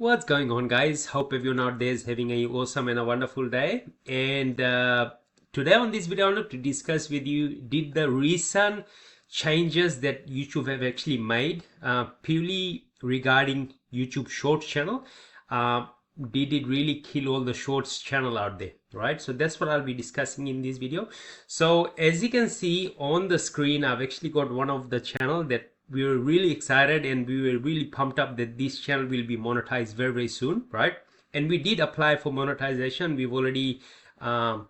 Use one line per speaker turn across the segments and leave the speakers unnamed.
What's going on, guys? Hope everyone out there is having a awesome and a wonderful day. And today on this video, I wanted to discuss with you, did the recent changes that YouTube have actually made purely regarding YouTube Shorts channel, did it really kill all the Shorts channel out there, right? So that's what I'll be discussing in this video. So as you can see on the screen, I've actually got one of the channel that we were really excited and we were really pumped up that this channel will be monetized very soon, right? And we did apply for monetization. We've already go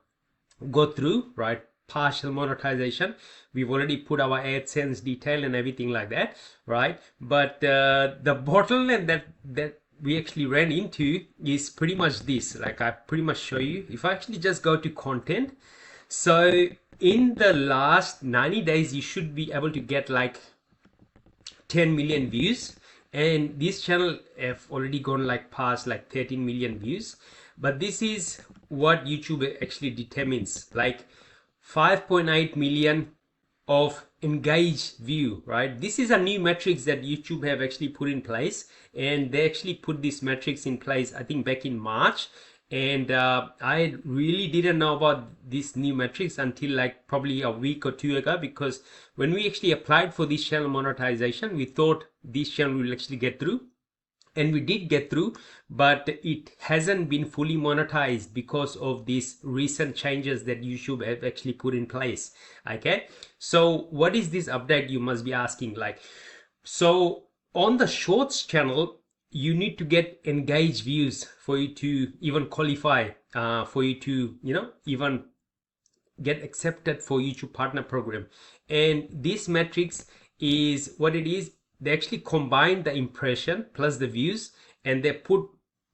through, right, partial monetization. We've already put our AdSense detail and everything like that, right? But the bottleneck that we actually ran into is pretty much this. Like, I pretty much show you, if I actually just go to content, so in the last 90 days you should be able to get like 10 million views, and this channel have already gone like past like 13 million views. But this is what YouTube actually determines, like 5.8 million of engaged view, right? This is a new metrics that YouTube have actually put in place, and they actually put this metrics in place I think back in March. And I really didn't know about this new metrics until like probably a week or two ago, because when we actually applied for this channel monetization, we thought this channel will actually get through, and we did get through, but it hasn't been fully monetized because of these recent changes that YouTube have actually put in place. Okay, so what is this update, you must be asking? Like, so on the Shorts channel, you need to get engaged views for you to even qualify, for you to, even get accepted for YouTube partner program. And this metrics is what it is. They actually combine the impression plus the views, and they put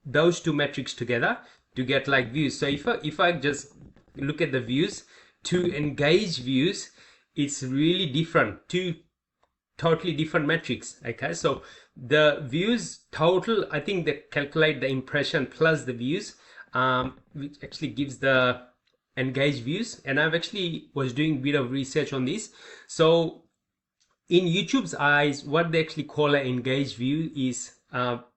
those two metrics together to get like views. So if I just look at the views to engaged views, it's really different, two totally different metrics. Okay, so the views total, I think they calculate the impression plus the views, which actually gives the engaged views. And I've actually was doing a bit of research on this. So in YouTube's eyes, what they actually call an engaged view is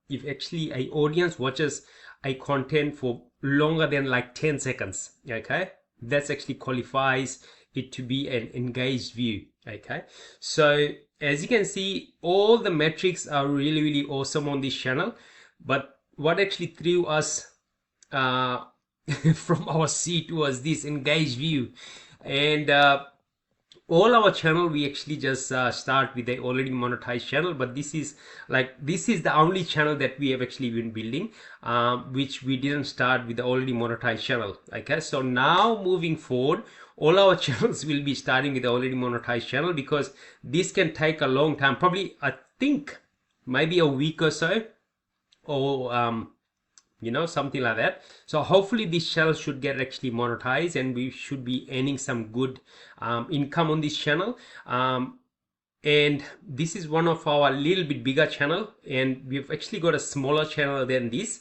if actually a audience watches a content for longer than like 10 seconds. Okay, that's actually qualifies it to be an engaged view. Okay, so as you can see, all the metrics are really awesome on this channel. But what actually threw us from our seat was this engaged view. And all our channel, we actually just start with a already monetized channel, but this is the only channel that we have actually been building, which we didn't start with the already monetized channel. Okay, so now moving forward, all our channels will be starting with the already monetized channel, because this can take a long time, probably I think maybe a week or so, or something like that. So hopefully this channel should get actually monetized, and we should be earning some good income on this channel. And this is one of our little bit bigger channel, and we've actually got a smaller channel than this,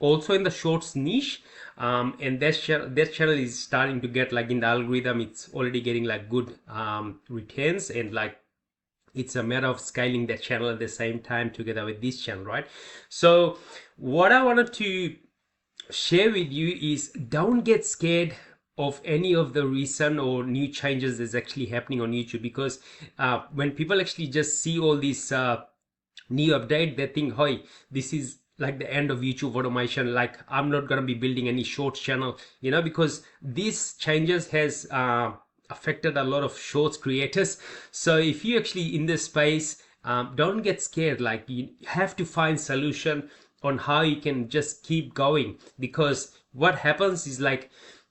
also in the Shorts niche. And that channel is starting to get, like, in the algorithm, it's already getting like good returns, and like it's a matter of scaling that channel at the same time together with this channel, right? So what I wanted to share with you is, don't get scared of any of the recent or new changes that's actually happening on YouTube, because when people actually just see all these new update, they think, hey, this is like the end of YouTube automation, like I'm not gonna be building any Shorts channel, because these changes has affected a lot of Shorts creators. So if you actually in this space, don't get scared. Like, you have to find solution on how you can just keep going, because what happens is, like,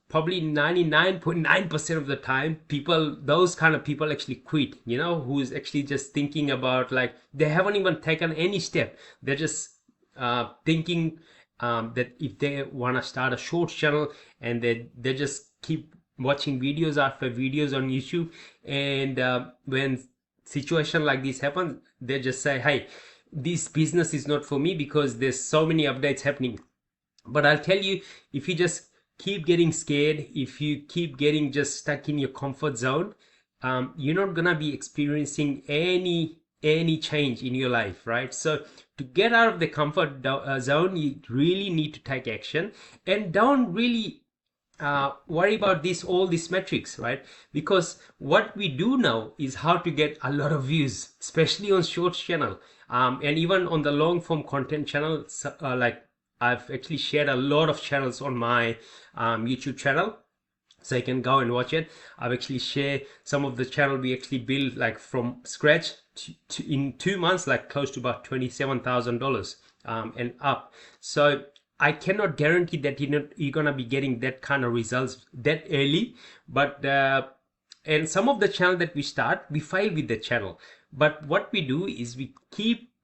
probably 99.9% of the time, those kind of people actually quit, who's actually just thinking about, like, they haven't even taken any step. They're just thinking that if they want to start a Shorts channel, and they just keep watching videos after videos on YouTube, and when situation like this happens, they just say, hey, this business is not for me because there's so many updates happening. But I'll tell you, if you just keep getting scared, if you keep getting just stuck in your comfort zone, you're not gonna be experiencing any any change in your life, right? So to get out of the comfort zone, you really need to take action, and don't really worry about all these metrics, right? Because what we do now is how to get a lot of views, especially on shorts channel, and even on the long form content channel. Like I've actually shared a lot of channels on my YouTube channel, so you can go and watch it. I've actually shared some of the channel we actually built like from scratch in 2 months, like close to about $27,000 and up. So I cannot guarantee that you're gonna be getting that kind of results that early, but and some of the channel that we start, we fail with the channel. But what we do is we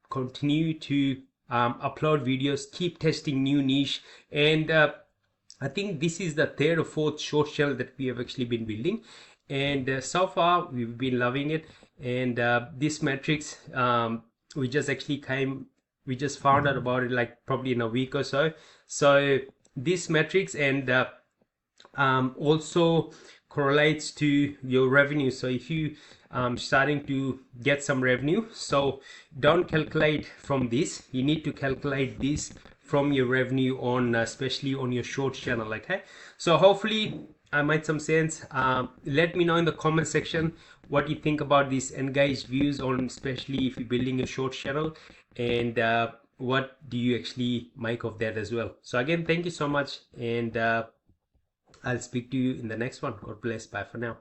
continue to upload videos, keep testing new niche, and I think this is the third or fourth short channel that we have actually been building, and so far we've been loving it. And this metrics, we just found out about it like probably in a week or so. So this metrics and also correlates to your revenue. So if you starting to get some revenue, so don't calculate from this, you need to calculate this from your revenue on especially on your short channel. Okay, so hopefully I made some sense. Let me know in the comment section what you think about these engaged views on, especially if you're building a short channel, and what do you actually make of that as well. So again, thank you so much, and I'll speak to you in the next one. God bless. Bye for now.